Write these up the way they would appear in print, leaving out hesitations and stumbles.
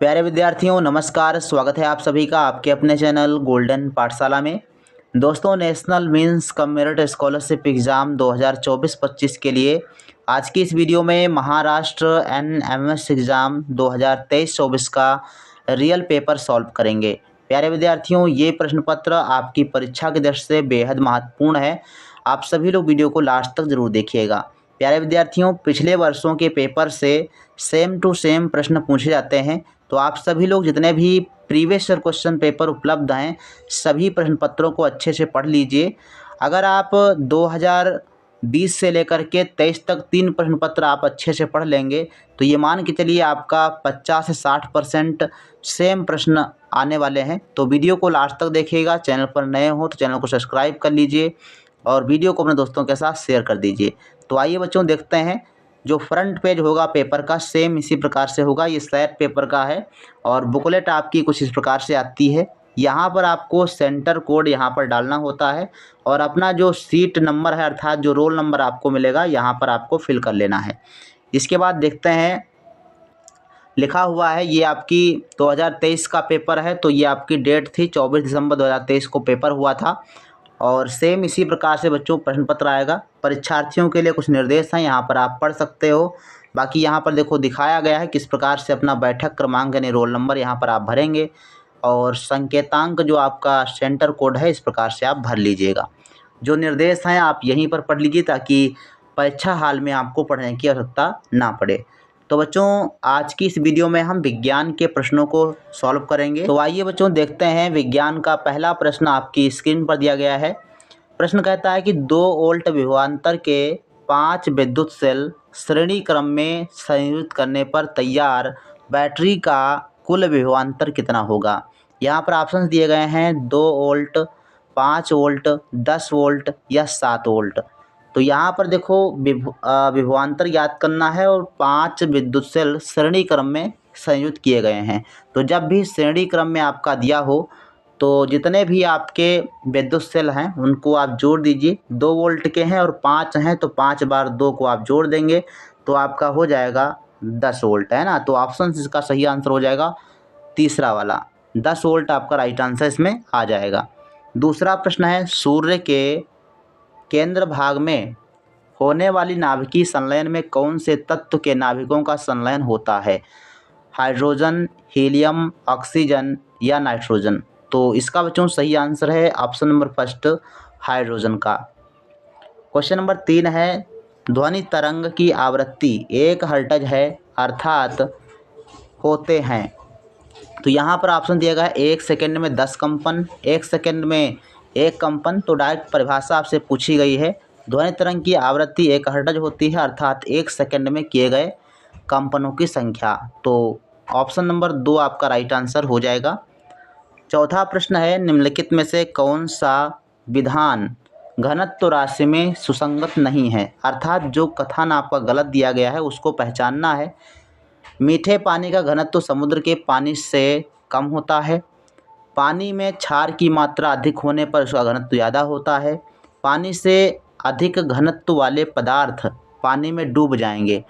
प्यारे विद्यार्थियों नमस्कार। स्वागत है आप सभी का आपके अपने चैनल गोल्डन पाठशाला में। दोस्तों, national means cum merit scholarship exam 2024-25 के लिए आज की इस वीडियो में महाराष्ट्र NMS एग्ज़ाम 2023-24 का रियल पेपर सॉल्व करेंगे। प्यारे विद्यार्थियों, ये प्रश्न पत्र आपकी परीक्षा की दृष्टि से बेहद महत्वपूर्ण है। आप सभी लोग वीडियो को लास्ट तक ज़रूर देखिएगा। प्यारे विद्यार्थियों, पिछले वर्षों के पेपर से सेम टू सेम प्रश्न पूछे जाते हैं, तो आप सभी लोग जितने भी प्रीवियस ईयर क्वेश्चन पेपर उपलब्ध हैं सभी प्रश्न पत्रों को अच्छे से पढ़ लीजिए। अगर आप 2020 से लेकर के 23 तक 3 प्रश्न पत्र आप अच्छे से पढ़ लेंगे तो ये मान के चलिए आपका 50 से 60% सेम प्रश्न आने वाले हैं। तो वीडियो को लास्ट तक देखिएगा। चैनल पर नए हो तो चैनल को सब्सक्राइब कर लीजिए और वीडियो को अपने दोस्तों के साथ शेयर कर दीजिए। तो आइए बच्चों, देखते हैं जो फ्रंट पेज होगा पेपर का सेम इसी प्रकार से होगा। ये स्लैब पेपर का है और बुकलेट आपकी कुछ इस प्रकार से आती है। यहाँ पर आपको सेंटर कोड यहाँ पर डालना होता है और अपना जो सीट नंबर है अर्थात जो रोल नंबर आपको मिलेगा यहाँ पर आपको फिल कर लेना है। इसके बाद देखते हैं, लिखा हुआ है ये आपकी 2023 का पेपर है, तो ये आपकी डेट थी 24 दिसंबर 2023 को पेपर हुआ था और सेम इसी प्रकार से बच्चों प्रश्न पत्र आएगा। परीक्षार्थियों के लिए कुछ निर्देश हैं, यहाँ पर आप पढ़ सकते हो। बाकी यहाँ पर देखो दिखाया गया है किस प्रकार से अपना बैठक क्रमांक यानी रोल नंबर यहाँ पर आप भरेंगे और संकेतांक जो आपका सेंटर कोड है इस प्रकार से आप भर लीजिएगा। जो निर्देश हैं आप यहीं पर पढ़ लीजिए ताकि परीक्षा हाल में आपको पढ़ने की आवश्यकता ना पड़े। तो बच्चों, आज की इस वीडियो में हम विज्ञान के प्रश्नों को सॉल्व करेंगे। तो आइए बच्चों देखते हैं। विज्ञान का पहला प्रश्न आपकी स्क्रीन पर दिया गया है। प्रश्न कहता है कि 2 वोल्ट विभवांतर के 5 विद्युत सेल श्रेणी क्रम में संयुक्त करने पर तैयार बैटरी का कुल विभवांतर कितना होगा। यहाँ पर ऑप्शन दिए गए हैं 2 वोल्ट, 5 वोल्ट, 10 वोल्ट या 7 वोल्ट। तो यहाँ पर देखो विभवांतर ज्ञात करना है और 5 विद्युत सेल श्रेणी क्रम में संयुक्त किए गए हैं। तो जब भी श्रेणी क्रम में आपका दिया हो तो जितने भी आपके विद्युत सेल हैं उनको आप जोड़ दीजिए। 2 वोल्ट के हैं और 5 हैं तो 5 बार 2 को आप जोड़ देंगे तो आपका हो जाएगा 10 वोल्ट, है ना। तो ऑप्शन इसका सही आंसर हो जाएगा तीसरा वाला, 10 वोल्ट आपका राइट आंसर इसमें आ जाएगा। दूसरा प्रश्न है, सूर्य के केंद्र भाग में होने वाली नाभिकीय संलयन में कौन से तत्व के नाभिकों का संलयन होता है। हाइड्रोजन, हीलियम, ऑक्सीजन या नाइट्रोजन। तो इसका बच्चों सही आंसर है ऑप्शन नंबर फर्स्ट, हाइड्रोजन का। क्वेश्चन नंबर 3 है, ध्वनि तरंग की आवृत्ति 1 हर्ट्ज है अर्थात होते हैं। तो यहाँ पर ऑप्शन दिया गया है 1 सेकेंड में 10 कंपन, 1 सेकेंड में 1 कंपन। तो डायरेक्ट परिभाषा आपसे पूछी गई है। ध्वनि तरंग की आवृत्ति 1 हर्ट्ज होती है अर्थात 1 सेकेंड में किए गए कंपनों की संख्या। तो ऑप्शन नंबर 2 आपका राइट आंसर हो जाएगा। चौथा प्रश्न है, निम्नलिखित में से कौन सा विधान घनत्व राशि में सुसंगत नहीं है, अर्थात जो कथन आपका गलत दिया गया है उसको पहचानना है। मीठे पानी का घनत्व समुद्र के पानी से कम होता है। पानी में क्षार की मात्रा अधिक होने पर उसका घनत्व ज़्यादा होता है। पानी से अधिक घनत्व वाले पदार्थ पानी में डूब जाएंगे।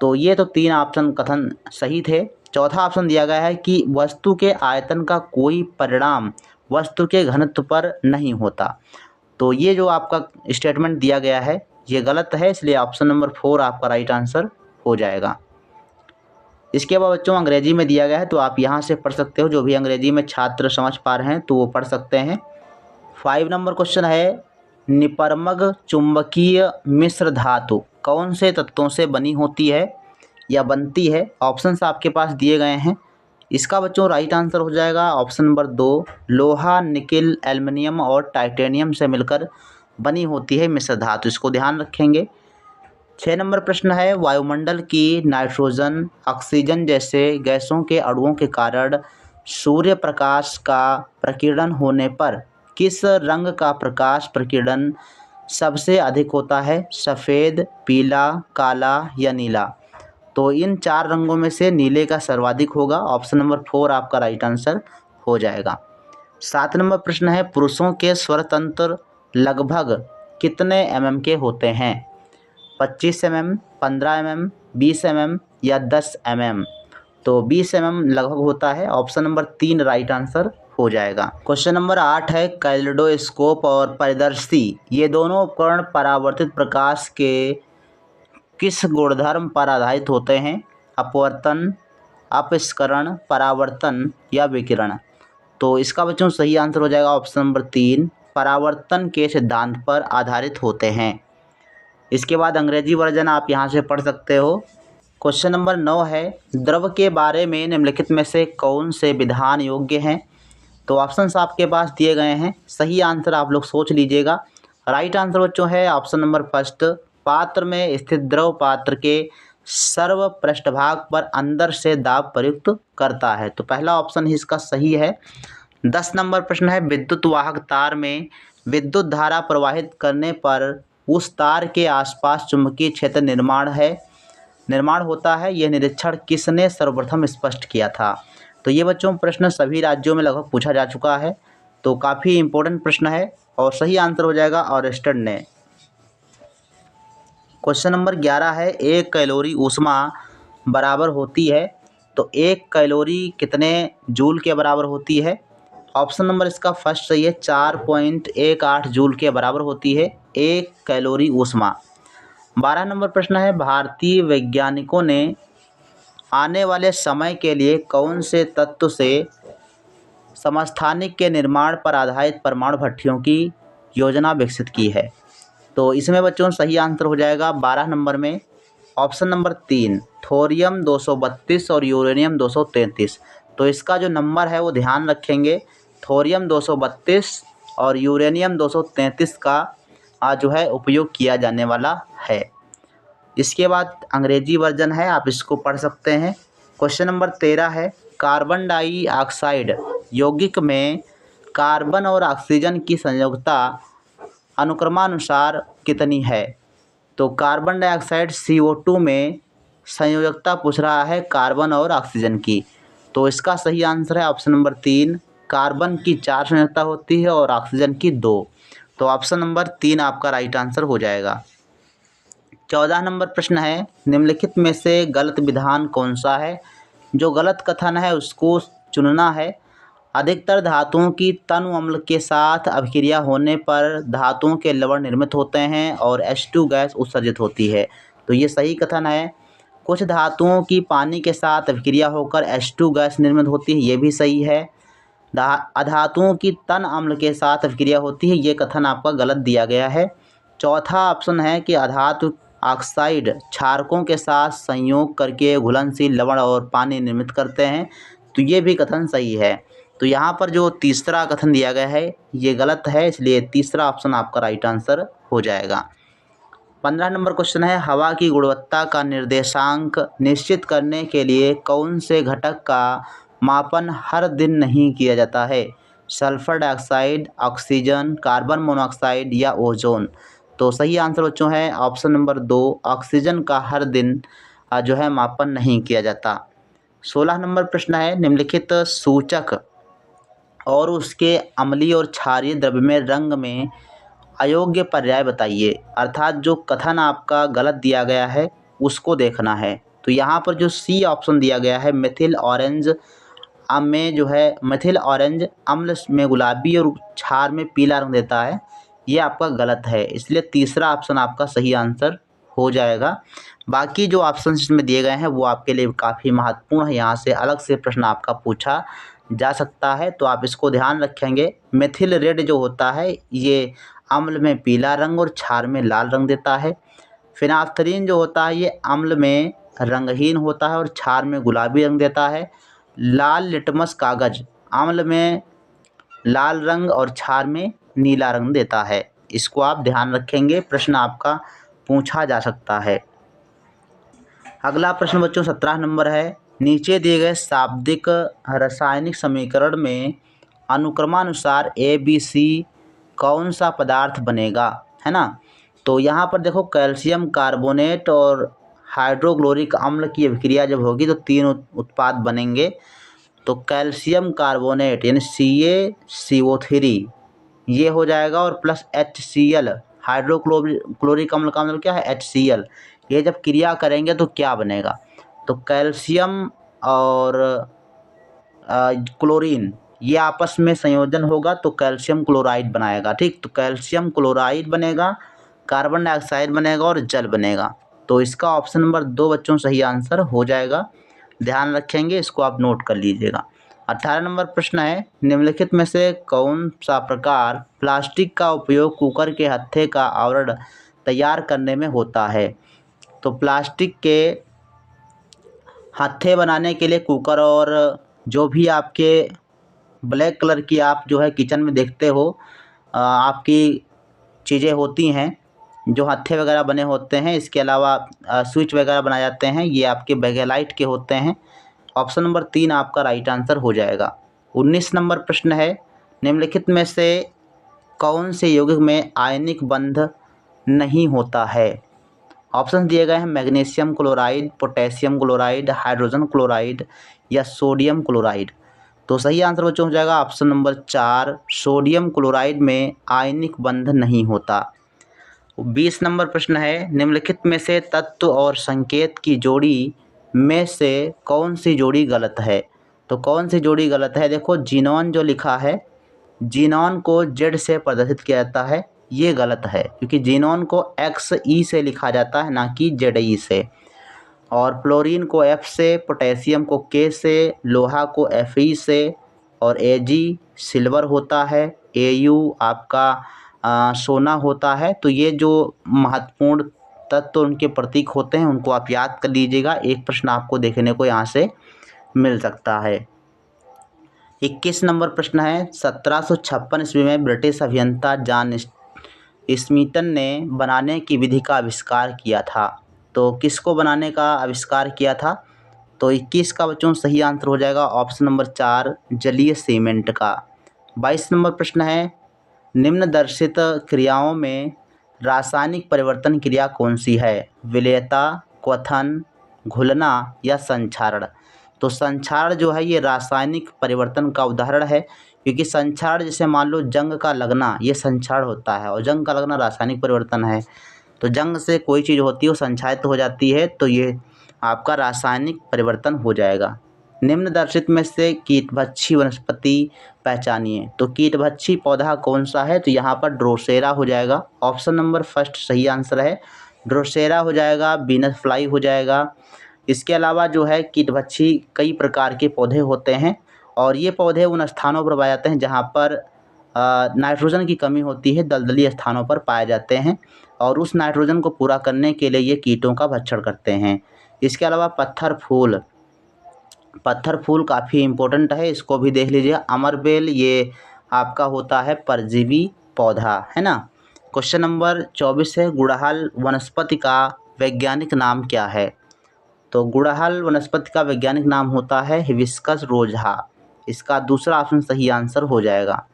तो ये तो 3 ऑप्शन कथन सही थे। चौथा ऑप्शन दिया गया है कि वस्तु के आयतन का कोई परिणाम वस्तु के घनत्व पर नहीं होता। तो ये जो आपका स्टेटमेंट दिया गया है ये गलत है, इसलिए ऑप्शन नंबर 4 आपका राइट आंसर हो जाएगा। इसके बाद बच्चों अंग्रेजी में दिया गया है तो आप यहाँ से पढ़ सकते हो। जो भी अंग्रेजी में छात्र समझ पा रहे हैं तो वो पढ़ सकते हैं। 5 नंबर क्वेश्चन है, निपर्मग चुंबकीय मिश्र धातु कौन से तत्वों से बनी होती है या बनती है। ऑप्शंस आपके पास दिए गए हैं। इसका बच्चों राइट आंसर हो जाएगा ऑप्शन नंबर 2, लोहा, निकिल, एल्युमिनियम और टाइटेनियम से मिलकर बनी होती है मिश्र धातु। इसको ध्यान रखेंगे। 6 नंबर प्रश्न है, वायुमंडल की नाइट्रोजन, ऑक्सीजन जैसे गैसों के अणुओं के कारण सूर्य प्रकाश का प्रकीर्णन होने पर किस रंग का प्रकाश प्रकीर्णन सबसे अधिक होता है। सफ़ेद, पीला, काला या नीला। तो इन 4 रंगों में से नीले का सर्वाधिक होगा। ऑप्शन नंबर 4 आपका राइट आंसर हो जाएगा। 7 नंबर प्रश्न है, पुरुषों के स्वरतंत्र लगभग कितने mm के होते हैं। 25 mm, 15 mm, 20 mm या 10 mm। तो 20 mm लगभग होता है। ऑप्शन नंबर 3 राइट आंसर हो जाएगा। क्वेश्चन नंबर 8 है कैलेडोस्कोप और परिदर्शी ये दोनों उपकरण परावर्तित प्रकाश के किस गुणधर्म पर आधारित होते हैं? अपवर्तन, अपस्करण, परावर्तन या विकिरण। तो इसका बच्चों सही आंसर हो जाएगा ऑप्शन नंबर 3 परावर्तन के सिद्धांत पर आधारित होते हैं। इसके बाद अंग्रेजी वर्जन आप यहाँ से पढ़ सकते हो। क्वेश्चन नंबर 9 है द्रव के बारे में निम्नलिखित में से कौन से विधान योग्य हैं? तो ऑप्शंस आपके पास दिए गए हैं, सही आंसर आप लोग सोच लीजिएगा। राइट आंसर बच्चों है ऑप्शन नंबर फर्स्ट, पात्र में स्थित द्रव पात्र के सर्व पृष्ठभाग पर अंदर से दाब प्रयुक्त करता है। तो पहला ऑप्शन ही इसका सही है। 10 नंबर प्रश्न है विद्युत वाहक तार में विद्युत धारा प्रवाहित करने पर उस तार के आसपास चुंबकीय क्षेत्र निर्माण होता है, यह निरीक्षण किसने सर्वप्रथम स्पष्ट किया था? तो ये बच्चों प्रश्न सभी राज्यों में लगभग पूछा जा चुका है, तो काफ़ी इम्पोर्टेंट प्रश्न है और सही आंसर हो जाएगा ऑरेस्टेड ने। क्वेश्चन नंबर 11 है 1 कैलोरी ऊष्मा बराबर होती है, तो 1 कैलोरी कितने जूल के बराबर होती है? ऑप्शन नंबर इसका फर्स्ट सही है, 4.18 जूल के बराबर होती है 1 कैलोरी ऊष्मा। 12 नंबर प्रश्न है भारतीय वैज्ञानिकों ने आने वाले समय के लिए कौन से तत्व से समस्थानिक के निर्माण पर आधारित परमाणु भट्टियों की योजना विकसित की है? तो इसमें बच्चों सही आंसर हो जाएगा 12 नंबर में ऑप्शन नंबर 3 थोरियम 232 और यूरेनियम 233। तो इसका जो नंबर है वो ध्यान रखेंगे, थोरियम 232 और यूरेनियम 233 का जो है उपयोग किया जाने वाला है। इसके बाद अंग्रेजी वर्जन है, आप इसको पढ़ सकते हैं। क्वेश्चन नंबर 13 है कार्बन डाइऑक्साइड यौगिक में कार्बन और ऑक्सीजन की संयोजकता अनुक्रमानुसार कितनी है? तो कार्बन डाइऑक्साइड CO2 में संयोजकता पूछ रहा है कार्बन और ऑक्सीजन की, तो इसका सही आंसर है ऑप्शन नंबर 3 कार्बन की 4 संयोजकता होती है और ऑक्सीजन की 2। तो ऑप्शन नंबर 3 आपका राइट आंसर हो जाएगा। 14 नंबर प्रश्न है निम्नलिखित में से गलत विधान कौन सा है? जो गलत कथन है उसको चुनना है। अधिकतर धातुओं की तनु अम्ल के साथ अभिक्रिया होने पर धातुओं के लवण निर्मित होते हैं और H2 गैस उत्सर्जित होती है, तो ये सही कथन है। कुछ धातुओं की पानी के साथ अभिक्रिया होकर H2 गैस निर्मित होती है, ये भी सही है। अधातुओं की तन अम्ल के साथ अभिक्रिया होती है, ये कथन आपका गलत दिया गया है। चौथा ऑप्शन है कि अधातु ऑक्साइड क्षारकों के साथ संयोग करके घुलनशील लवण और पानी निर्मित करते हैं, तो ये भी कथन सही है। तो यहाँ पर जो तीसरा कथन दिया गया है ये गलत है, इसलिए तीसरा ऑप्शन आपका राइट आंसर हो जाएगा। 15 नंबर क्वेश्चन है हवा की गुणवत्ता का निर्देशांक निश्चित करने के लिए कौन से घटक का मापन हर दिन नहीं किया जाता है? Sulphur dioxide, oxygen, carbon monoxide या ओजोन। तो सही आंसर बच्चों है ऑप्शन नंबर 2 ऑक्सीजन का हर दिन जो है मापन नहीं किया जाता। 16 नंबर प्रश्न है निम्नलिखित सूचक और उसके अम्लीय और क्षारीय द्रव्यमय रंग में अयोग्य पर्याय बताइए, अर्थात जो कथन आपका गलत दिया गया है उसको देखना है। तो यहाँ पर जो सी ऑप्शन दिया गया है मिथिल ऑरेंज में जो है मिथिल ऑरेंज अम्ल में गुलाबी और क्षार में पीला रंग देता है, ये आपका गलत है, इसलिए तीसरा ऑप्शन आपका सही आंसर हो जाएगा। बाकी जो ऑप्शन इसमें दिए गए हैं वो आपके लिए काफ़ी महत्वपूर्ण है, यहाँ से अलग से प्रश्न आपका पूछा जा सकता है, तो आप इसको ध्यान रखेंगे। मिथिल रेड जो होता है ये अम्ल में पीला रंग और क्षार में लाल रंग देता है। फिनाफ्थलीन जो होता है ये अम्ल में रंगहीन होता है और क्षार में गुलाबी रंग देता है। लाल लिटमस कागज़ अम्ल में लाल रंग और क्षार में नीला रंग देता है, इसको आप ध्यान रखेंगे, प्रश्न आपका पूछा जा सकता है। अगला प्रश्न बच्चों 17 नंबर है नीचे दिए गए शाब्दिक रासायनिक समीकरण में अनुक्रमानुसार ABC कौन सा पदार्थ बनेगा, है ना? तो यहाँ पर देखो कैल्शियम कार्बोनेट और हाइड्रोक्लोरिक अम्ल की अभिक्रिया जब होगी तो 3 उत्पाद बनेंगे। तो कैल्शियम कार्बोनेट यानी CaCO3 ये हो जाएगा और प्लस HCl हाइड्रोक्लोरिक अम्ल का मतलब क्या है HCl, ये जब क्रिया करेंगे तो क्या बनेगा? तो कैल्शियम और क्लोरीन ये आपस में संयोजन होगा तो कैल्शियम क्लोराइड बनाएगा। ठीक, तो कैल्शियम क्लोराइड बनेगा, कार्बन डाइऑक्साइड बनेगा और जल बनेगा। तो इसका ऑप्शन नंबर 2 बच्चों सही आंसर हो जाएगा। ध्यान रखेंगे, इसको आप नोट कर लीजिएगा। 18 नंबर प्रश्न है, निम्नलिखित में से कौन सा प्रकार प्लास्टिक का उपयोग कुकर के हत्थे का आवरण तैयार करने में होता है? तो प्लास्टिक के हत्थे बनाने के लिए कुकर और जो भी आपके ब्लैक कलर की आप जो है किचन में देखते हो आपकी चीज़ें होती हैं जो हत्थे वगैरह बने होते हैं, इसके अलावा स्विच वगैरह बनाए जाते हैं, ये आपके बेगेलाइट के होते हैं। ऑप्शन नंबर 3 आपका राइट आंसर हो जाएगा। 19 नंबर प्रश्न है, निम्नलिखित में से कौन से यौगिक में आयनिक बंध नहीं होता है? ऑप्शन दिए गए हैं magnesium chloride, potassium chloride, hydrogen chloride या सोडियम क्लोराइड। तो सही आंसर बच्चों हो जाएगा ऑप्शन नंबर 4, सोडियम क्लोराइड में आयनिक बंध नहीं होता। 20 नंबर प्रश्न है, निम्नलिखित में से तत्व और संकेत की जोड़ी में से कौन सी जोड़ी गलत है? तो कौन सी जोड़ी गलत है? देखो, जीनोन जो लिखा है, जीनोन को जेड से प्रदर्शित किया जाता है, ये गलत है क्योंकि जीनोन को एक्स ई से लिखा जाता है ना कि जेड ई से। और फ्लोरीन को एफ से, पोटेशियम को के से, लोहा को एफ ई से और एजी सिल्वर होता है, एयू आपका सोना होता है। तो ये जो महत्वपूर्ण तत्व उनके प्रतीक होते हैं उनको आप याद कर लीजिएगा। एक प्रश्न आपको देखने को यहाँ से मिल सकता है। 21 नंबर प्रश्न है, 1756 ईस्वी में ब्रिटिश अभियंता जॉन स्मिथन ने बनाने की विधि का आविष्कार किया था। तो किसको बनाने का आविष्कार किया था? तो 21 का बच्चों सही आंसर हो जाएगा ऑप्शन नंबर 4, जलीय सीमेंट का। 22 नंबर प्रश्न है, निम्नदर्शित क्रियाओं में रासायनिक परिवर्तन क्रिया कौन सी है? विलेयता, क्वथन, घुलना या संक्षारण। तो संक्षारण जो है ये रासायनिक परिवर्तन का उदाहरण है क्योंकि संक्षारण जैसे मान लो जंग का लगना, ये संक्षारण होता है और जंग का लगना रासायनिक परिवर्तन है। तो जंग से कोई चीज़ होती है वो संक्षारित हो जाती है, तो ये आपका रासायनिक परिवर्तन हो जाएगा। निम्नदर्शित में से कीटभक्षी वनस्पति पहचानिए। तो कीटभक्षी पौधा कौन सा है? तो यहाँ पर ड्रोसेरा हो जाएगा। ऑप्शन नंबर 1 सही आंसर है, ड्रोसेरा हो जाएगा, वीनस फ्लाई हो जाएगा। इसके अलावा जो है कीटभक्षी कई प्रकार के पौधे होते हैं और ये पौधे उन स्थानों पर पाए जाते हैं जहाँ पर नाइट्रोजन की कमी होती है, दलदली स्थानों पर पाए जाते हैं और उस नाइट्रोजन को पूरा करने के लिए ये कीटों का भक्षण करते हैं। इसके अलावा पत्थर फूल काफ़ी इम्पोर्टेंट है, इसको भी देख लीजिए। अमरबेल ये आपका होता है परजीवी पौधा, है ना। क्वेश्चन नंबर 24 है, गुड़हल वनस्पति का वैज्ञानिक नाम क्या है? तो गुड़हल वनस्पति का वैज्ञानिक नाम होता है हिबिस्कस रोज़ा। इसका दूसरा ऑप्शन सही आंसर हो जाएगा।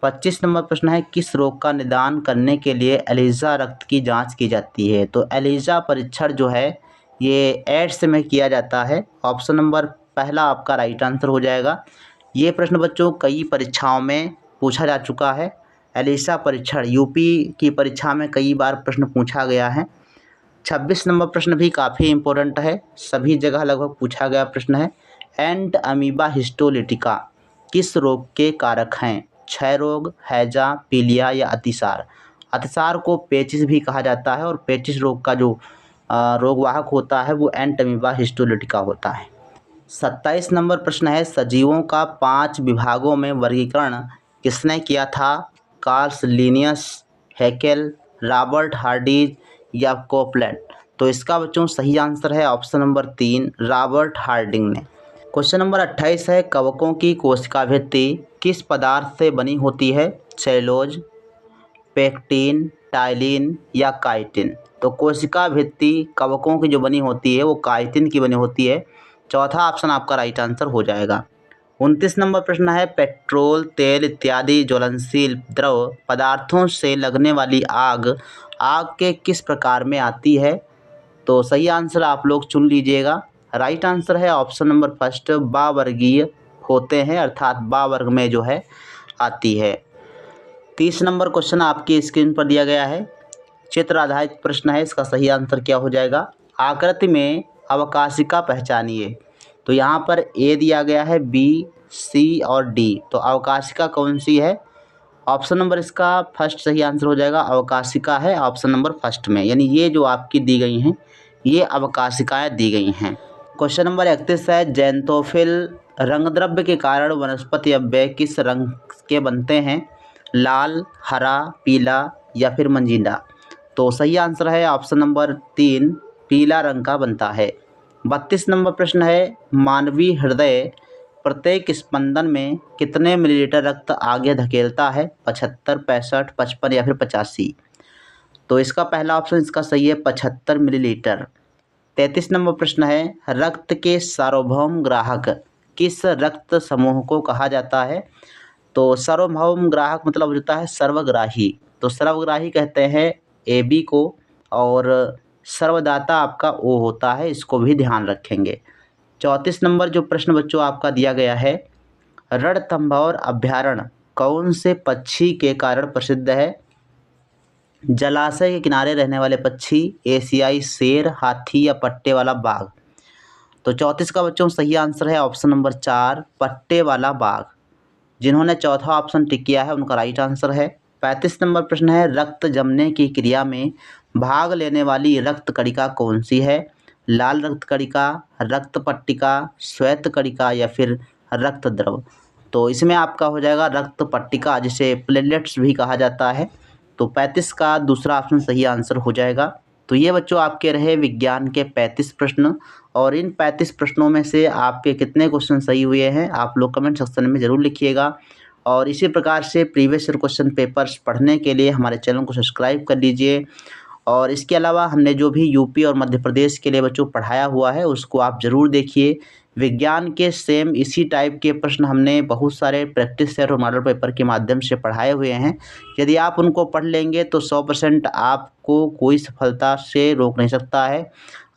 25 नंबर प्रश्न है, किस रोग का निदान करने के लिए एलिजा रक्त की जांच की जाती है? तो एलिजा परीक्षण जो है ये एड्स में किया जाता है। ऑप्शन नंबर 1 आपका राइट आंसर हो जाएगा। ये प्रश्न बच्चों कई परीक्षाओं में पूछा जा चुका है। एलिजा परीक्षण यूपी की परीक्षा में कई बार प्रश्न पूछा गया है। 26 नंबर प्रश्न भी काफ़ी इम्पोर्टेंट है, सभी जगह लगभग पूछा गया प्रश्न है। एंट अमीबा हिस्टोलिटिका किस रोग के कारक हैं? क्षय रोग, हैजा, पीलिया या अतिसार। अतिसार को पेचिस भी कहा जाता है और पेचिस रोग का जो रोगवाहक होता है वो एंट अमीबा हिस्टोलिटिका होता है। 27 नंबर प्रश्न है, सजीवों का 5 विभागों में वर्गीकरण किसने किया था? Karl Linnaeus, Hückel, Robert Hardy's या कोपलैंड। तो इसका बच्चों सही आंसर है ऑप्शन नंबर 3, रॉबर्ट हार्डिंग ने। क्वेश्चन नंबर 28 है, कवकों की कोशिका भित्ति किस पदार्थ से बनी होती है? सेलुलोज, पेक्टिन, टाइलिन या काइटिन। तो कोशिका भित्ति कवकों की जो बनी होती है वो काइटिन की बनी होती है। चौथा ऑप्शन आपका राइट आंसर हो जाएगा। 29 नंबर प्रश्न है, पेट्रोल, तेल इत्यादि ज्वलनशील द्रव पदार्थों से लगने वाली आग के किस प्रकार में आती है? तो सही आंसर आप लोग चुन लीजिएगा। राइट आंसर है ऑप्शन नंबर 1, बावर्गीय होते हैं, अर्थात बा वर्ग में जो है आती है। 30 नंबर क्वेश्चन आपकी स्क्रीन पर दिया गया है, चित्र आधारित प्रश्न है, इसका सही आंसर क्या हो जाएगा? आकृति में अवकाशिका पहचानिए। तो यहाँ पर ए दिया गया है, बी, सी और डी। तो अवकाशिका कौन सी है? ऑप्शन नंबर इसका फर्स्ट सही आंसर हो जाएगा, अवकाशिका है ऑप्शन नंबर फर्स्ट में। यानी ये जो आपकी दी गई हैं ये अवकाशिकाएँ दी गई हैं। क्वेश्चन नंबर 31 है, ज़ैंथोफिल रंगद्रव्य के कारण वनस्पति अव्यय किस रंग के बनते हैं? लाल, हरा, पीला या फिर मंजीला। तो सही आंसर है ऑप्शन नंबर 3, पीला रंग का बनता है। 32 नंबर प्रश्न है, मानवीय हृदय प्रत्येक स्पंदन में कितने मिलीलीटर रक्त आगे धकेलता है? 75, 65, 55 या फिर 85। तो इसका पहला ऑप्शन इसका सही है, 75 मिलीलीटर। 33 नंबर प्रश्न है, रक्त के सार्वभौम ग्राहक किस रक्त समूह को कहा जाता है? तो सार्वभौम ग्राहक मतलब होता है सर्वग्राही। तो सर्वग्राही कहते हैं AB को, और सर्वदाता आपका O होता है, इसको भी ध्यान रखेंगे। 34 नंबर जो प्रश्न बच्चों आपका दिया गया है, रणथंभौर अभयारण्य कौन से पक्षी के कारण प्रसिद्ध है? जलाशय के किनारे रहने वाले पक्षी, एशियाई शेर, हाथी या पट्टे वाला बाघ। तो 34 का बच्चों सही आंसर है ऑप्शन नंबर 4, पट्टे वाला बाघ। जिन्होंने चौथा ऑप्शन टिक किया है उनका राइट आंसर है। 35 नंबर प्रश्न है, रक्त जमने की क्रिया में भाग लेने वाली रक्त कणिका कौन सी है? लाल रक्त कणिका, रक्त पट्टिका, श्वेत कणिका या फिर रक्त द्रव। तो इसमें आपका हो जाएगा रक्त पट्टिका, जिसे प्लेटलेट्स भी कहा जाता है। तो 35 का दूसरा ऑप्शन सही आंसर हो जाएगा। तो ये बच्चों आपके रहे विज्ञान के 35 प्रश्न, और इन 35 प्रश्नों में से आपके कितने क्वेश्चन सही हुए हैं आप लोग कमेंट सेक्शन में ज़रूर लिखिएगा। और इसी प्रकार से प्रीवियस ईयर क्वेश्चन पेपर्स पढ़ने के लिए हमारे चैनल को सब्सक्राइब कर लीजिए। और इसके अलावा हमने जो भी यूपी और मध्य प्रदेश के लिए बच्चों पढ़ाया हुआ है उसको आप ज़रूर देखिए। विज्ञान के सेम इसी टाइप के प्रश्न हमने बहुत सारे प्रैक्टिस सेट और मॉडल पेपर के माध्यम से पढ़ाए हुए हैं। यदि आप उनको पढ़ लेंगे तो 100% आपको कोई सफलता से रोक नहीं सकता है।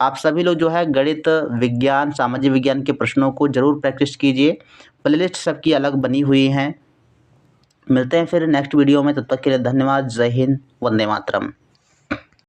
आप सभी लोग जो है गणित, विज्ञान, सामाजिक विज्ञान के प्रश्नों को ज़रूर प्रैक्टिस कीजिए। प्लेलिस्ट सबकी अलग बनी हुई हैं। मिलते हैं फिर नेक्स्ट वीडियो में, तब तक के लिए धन्यवाद। जय हिंद, वंदे मातरम।